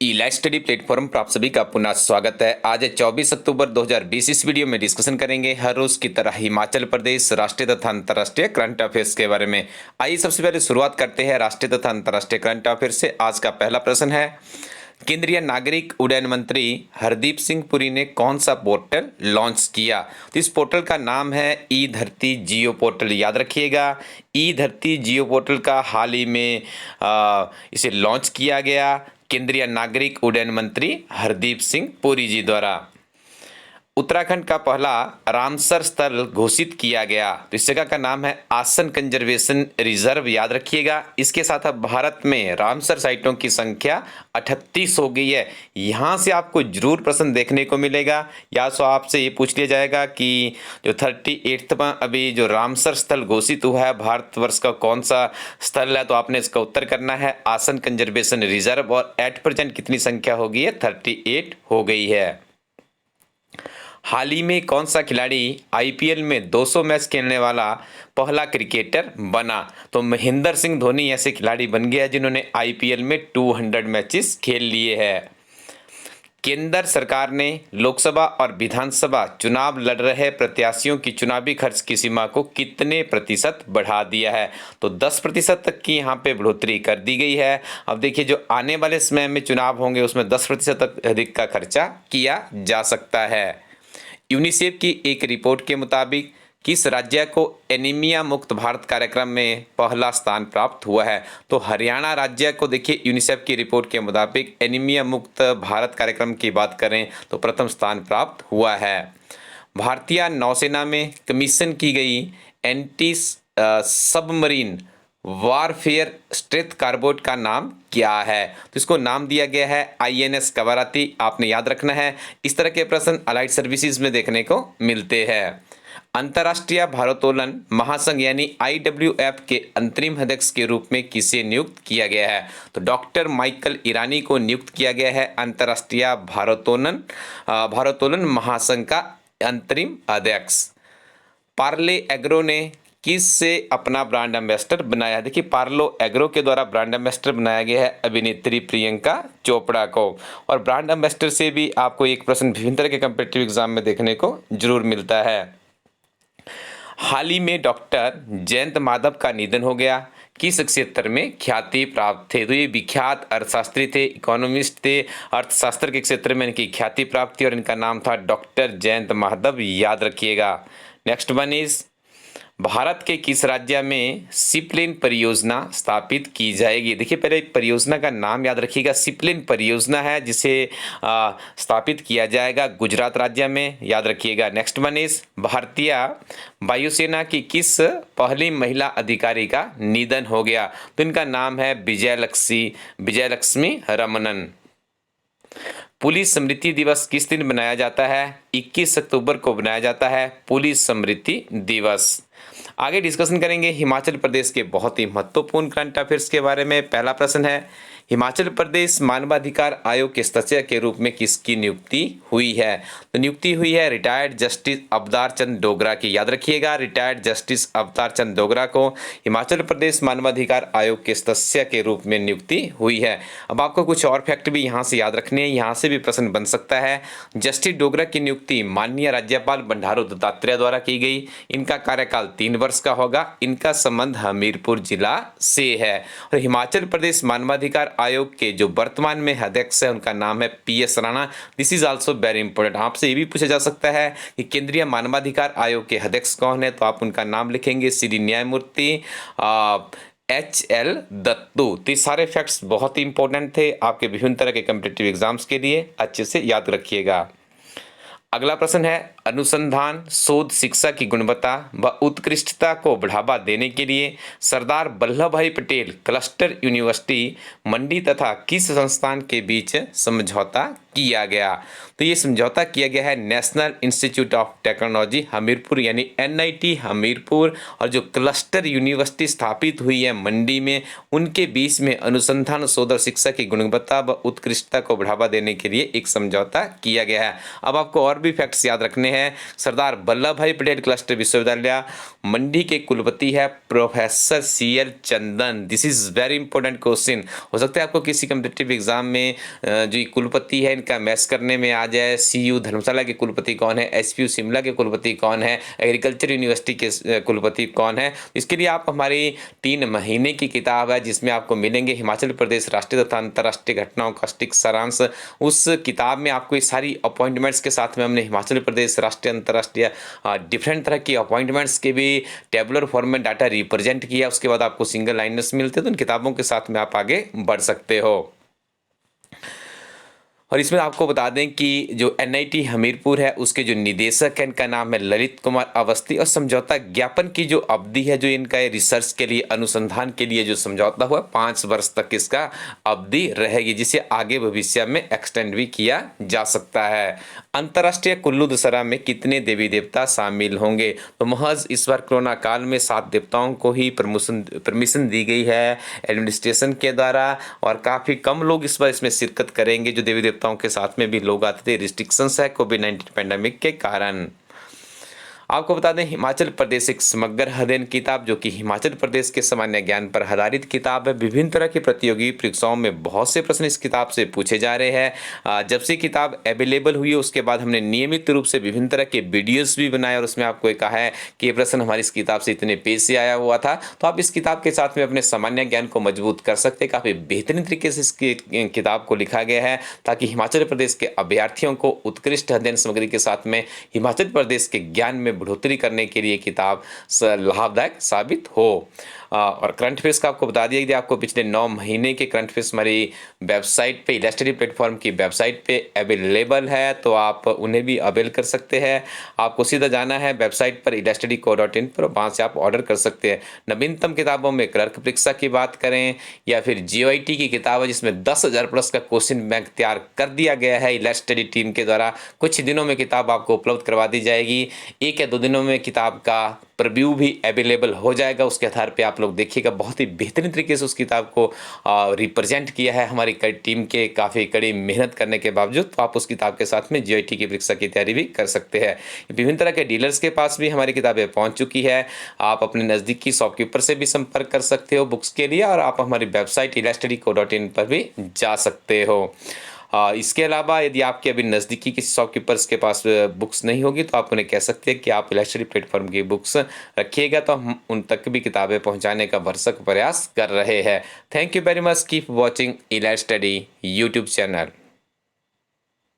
ई live study platform पर आप सभी का पुनः स्वागत है। आज है 24 अक्टूबर 2020। इस वीडियो में डिस्कशन करेंगे हर रोज की तरह हिमाचल प्रदेश राष्ट्रीय तथा अंतर्राष्ट्रीय करंट अफेयर्स के बारे में। आइए सबसे पहले शुरुआत करते हैं राष्ट्रीय तथा अंतर्राष्ट्रीय करंट अफेयर्स से। आज का पहला प्रश्न है, केंद्रीय नागरिक उड्डयन मंत्री हरदीप सिंह पुरी ने कौन सा पोर्टल लॉन्च किया? तो इस पोर्टल का नाम है ई धरती जियो पोर्टल। याद रखिएगा, ई धरती जियो पोर्टल का हाल ही में इसे लॉन्च किया गया केंद्रीय नागरिक उड्डयन मंत्री हरदीप सिंह पुरी जी द्वारा। उत्तराखंड का पहला रामसर स्थल घोषित किया गया, तो इस जगह का नाम है आसन कंजर्वेशन रिजर्व। याद रखिएगा, इसके साथ अब भारत में रामसर साइटों की संख्या 38 हो गई है। यहाँ से आपको जरूर प्रश्न देखने को मिलेगा, या तो आपसे ये पूछ लिया जाएगा कि जो 38वां अभी जो रामसर स्थल घोषित हुआ है भारतवर्ष का कौन सा स्थल है, तो आपने इसका उत्तर करना है आसन कंजर्वेशन रिजर्व। और एट प्रेजेंट कितनी संख्या हो गई है? 38 हो गई है। हाल ही में कौन सा खिलाड़ी आईपीएल में 200 मैच खेलने वाला पहला क्रिकेटर बना? तो महेंद्र सिंह धोनी ऐसे खिलाड़ी बन गया जिन्होंने आईपीएल में 200 मैचेस खेल लिए हैं। केंद्र सरकार ने लोकसभा और विधानसभा चुनाव लड़ रहे प्रत्याशियों की चुनावी खर्च की सीमा को कितने प्रतिशत बढ़ा दिया है? तो 10% तक की यहाँ पे बढ़ोतरी कर दी गई है। अब देखिए, जो आने वाले समय में चुनाव होंगे उसमें 10% तक अधिक का खर्चा किया जा सकता है। यूनिसेफ की एक रिपोर्ट के मुताबिक किस राज्य को एनीमिया मुक्त भारत कार्यक्रम में पहला स्थान प्राप्त हुआ है? तो हरियाणा राज्य को देखिए, यूनिसेफ की रिपोर्ट के मुताबिक एनीमिया मुक्त भारत कार्यक्रम की बात करें तो प्रथम स्थान प्राप्त हुआ है। भारतीय नौसेना में कमीशन की गई एंटी सबमरीन वारफेयर स्ट्रेथ कारबोट का नाम क्या है? तो इसको नाम दिया गया है आईएनएस कवारती। आपने याद रखना है, इस तरह के प्रश्न अलाइड सर्विसेज में देखने को मिलते हैं। अंतर्राष्ट्रीय भारोत्तोलन महासंघ यानी IWF के अंतरिम अध्यक्ष के रूप में किसे नियुक्त किया गया है? तो डॉक्टर माइकल ईरानी को नियुक्त किया गया है अंतर्राष्ट्रीय भारोत्तोलन महासंघ का अंतरिम अध्यक्ष। पार्ले एग्रो ने किस से अपना ब्रांड एम्बेसडर बनाया? देखिए, पार्लो एग्रो के द्वारा ब्रांड एम्बेसडर बनाया गया है अभिनेत्री प्रियंका चोपड़ा को। और ब्रांड एम्बेसडर से भी आपको एक प्रश्न विभिन्न तरह के कम्पिटिटिव एग्जाम में देखने को जरूर मिलता है। हाल ही में डॉक्टर जयंत माधव का निधन हो गया। किस क्षेत्र में ख्याति प्राप्त थे? तो ये विख्यात अर्थशास्त्री थे, इकोनॉमिस्ट थे, अर्थशास्त्र के क्षेत्र में इनकी ख्याति प्राप्त थी और इनका नाम था डॉक्टर जयंत माधव। याद रखिएगा। नेक्स्ट वन इज, भारत के किस राज्य में सिपलेन परियोजना स्थापित की जाएगी? देखिए, पहले परियोजना का नाम याद रखिएगा। सिपलेन परियोजना है जिसे स्थापित किया जाएगा गुजरात राज्य में। याद रखिएगा। नेक्स्ट वन इज, भारतीय वायुसेना की किस पहली महिला अधिकारी का निधन हो गया? तो इनका नाम है विजयलक्ष्मी रमनन। पुलिस स्मृति दिवस किस दिन मनाया जाता है? 21 अक्टूबर को मनाया जाता है पुलिस स्मृति दिवस। आगे डिस्कशन करेंगे हिमाचल प्रदेश के बहुत ही महत्वपूर्ण करंट अफेयर्स के बारे में। पहला प्रश्न है, हिमाचल प्रदेश मानवाधिकार आयोग के सदस्य के रूप में किसकी नियुक्ति हुई है? तो नियुक्ति हुई है रिटायर्ड जस्टिस अवतार चंद डोगरा की। याद रखिएगा, रिटायर्ड जस्टिस अवतार चंद डोगरा को हिमाचल प्रदेश मानवाधिकार आयोग के सदस्य के रूप में नियुक्ति हुई है। अब आपको कुछ और फैक्ट भी यहाँ से याद रखने हैं, यहाँ से भी प्रश्न बन सकता है। जस्टिस डोगरा की नियुक्ति माननीय राज्यपाल बंडारू दत्तात्रेय द्वारा की गई। इनका कार्यकाल 3 वर्ष का होगा। इनका संबंध हमीरपुर जिला से है। और हिमाचल प्रदेश मानवाधिकार आयोग के जो वर्तमान में अध्यक्ष है उनका नाम है PS Rana. This is also very important. आपसे ये भी पूछा जा सकता है कि केंद्रीय मानवाधिकार आयोग के अध्यक्ष कौन है, तो आप उनका नाम लिखेंगे श्री न्यायमूर्ति HL दत्तू। तो ये सारे फैक्ट्स बहुत ही इंपॉर्टेंट थे आपके विभिन्न तरह के कॉम्पिटिटिव एग्जाम्स के लिए, अच्छे से याद रखिएगा। अगला प्रश्न है, अनुसंधान शोध शिक्षा की गुणवत्ता व उत्कृष्टता को बढ़ावा देने के लिए सरदार वल्लभ भाई पटेल क्लस्टर यूनिवर्सिटी मंडी तथा किस संस्थान के बीच समझौता किया गया? तो ये समझौता किया गया है national institute of technology Hamirpur यानी NIT हमीरपुर और जो क्लस्टर यूनिवर्सिटी स्थापित हुई है मंडी में, उनके बीच में अनुसंधान शोध और शिक्षा की गुणवत्ता व उत्कृष्टता को बढ़ावा देने के लिए एक समझौता किया गया है। अब आपको और भी फैक्ट्स याद रखने हैं सरदार वल्लभ भाई पटेल क्लस्टर विश्वविद्यालय मंडी के कुलपति है professor CL Chandan. This is very important question. हो सकता है आपको किसी कम्पिटिटिव एग्जाम में जो ये कुलपति है इनका मैच करने में आ जाए। CU धर्मशाला के कुलपति कौन है, SPU शिमला के कुलपति कौन है, एग्रीकल्चर यूनिवर्सिटी के कुलपति कौन है। इसके लिए आप हमारी 3 महीने की किताब है जिसमें आपको मिलेंगे हिमाचल प्रदेश राष्ट्रीय तथा अंतर्राष्ट्रीय घटनाओं का सटीक सारांश। उस किताब में आपको ये सारी अपॉइंटमेंट्स के साथ में हमने हिमाचल प्रदेश राष्ट्रीय अंतर्राष्ट्रीय डिफरेंट तरह की अपॉइंटमेंट्स के भी टेबुलर फॉर्म में डाटा रिप्रेजेंट किया। उसके बाद आपको सिंगल लाइनर्स मिलते हैं, तो इन किताबों के साथ में आप आगे बढ़ सकते हो। और इसमें आपको बता दें कि जो NIT हमीरपुर है उसके जो निदेशक हैं इनका नाम है ललित कुमार अवस्थी। और समझौता ज्ञापन की जो अवधि है जो इनका रिसर्च के लिए अनुसंधान के लिए जो समझौता हुआ 5 वर्ष तक इसका अवधि रहेगी, जिसे आगे भविष्य में एक्सटेंड भी किया जा सकता है। अंतर्राष्ट्रीय कुल्लू दशहरा में कितने देवी देवता शामिल होंगे, तो महज इस बार कोरोना काल में 7 देवताओं को ही परमिशन दी गई है एडमिनिस्ट्रेशन के द्वारा, और काफ़ी कम लोग इस बार इसमें शिरकत करेंगे। जो देवी देवताओं के साथ में भी लोग आते थे, रिस्ट्रिक्शंस है कोविड-19 पैंडेमिक के कारण। आपको बता दें हिमाचल प्रदेश एक समग्र अध्ययन किताब जो कि हिमाचल प्रदेश के सामान्य ज्ञान पर आधारित किताब है। विभिन्न तरह की प्रतियोगी परीक्षाओं में बहुत से प्रश्न इस किताब से पूछे जा रहे हैं। जब से किताब अवेलेबल हुई है उसके बाद हमने नियमित रूप से विभिन्न तरह के वीडियोस भी बनाए और उसमें आपको कहा है कि ये प्रश्न हमारी इस किताब से इतने पेज से आया हुआ था। तो आप इस किताब के साथ में अपने सामान्य ज्ञान को मजबूत कर सकते हैं। काफ़ी बेहतरीन तरीके से इस किताब को लिखा गया है ताकि हिमाचल प्रदेश के अभ्यर्थियों को उत्कृष्ट अध्ययन सामग्री के साथ में हिमाचल प्रदेश के ज्ञान में बढ़ोतरी करने के लिए किताब लाभदायक साबित हो। और करंट अफेयर्स का आपको बता दिया कि आपको पिछले 9 महीने के करंट अफेयर्स हमारी वेबसाइट पे इलस्ट्रेटी प्लेटफॉर्म की वेबसाइट पे अवेलेबल है, तो आप उन्हें भी अवेल कर सकते हैं। आपको सीधा जाना है वेबसाइट पर illustraty.co.in पर, वहाँ से आप ऑर्डर कर सकते हैं। नवीनतम किताबों में क्लर्क परीक्षा की बात करें या फिर GOIT की किताब है जिसमें 10,000 प्लस का क्वेश्चन बैंक तैयार कर दिया गया है इलस्ट्रेटी टीम के द्वारा। कुछ दिनों में किताब आपको उपलब्ध करवा दी जाएगी। 1 या 2 दिनों में किताब का प्रीव्यू भी अवेलेबल हो जाएगा। उसके आधार पे आप लोग देखिएगा। बहुत ही बेहतरीन तरीके से उस किताब को रिप्रेजेंट किया है हमारी टीम के काफ़ी कड़ी मेहनत करने के बावजूद। तो आप उस किताब के साथ में GOIT की परीक्षा की तैयारी भी कर सकते हैं। विभिन्न तरह के डीलर्स के पास भी हमारी किताबें पहुंच चुकी है। आप अपने नज़दीकी शॉपकीपर से भी संपर्क कर सकते हो बुक्स के लिए, और आप हमारी वेबसाइट illustraty.co.in पर भी जा सकते हो। इसके अलावा यदि आपके अभी नज़दीकी किसी शॉपकीपर्स के पास बुक्स नहीं होगी तो आप उन्हें कह सकते हैं कि आप इलस्ट्रेटी प्लेटफॉर्म की बुक्स रखिएगा, तो हम उन तक भी किताबें पहुंचाने का भरसक प्रयास कर रहे हैं। Thank you very much. Keep watching Illustrati YouTube channel.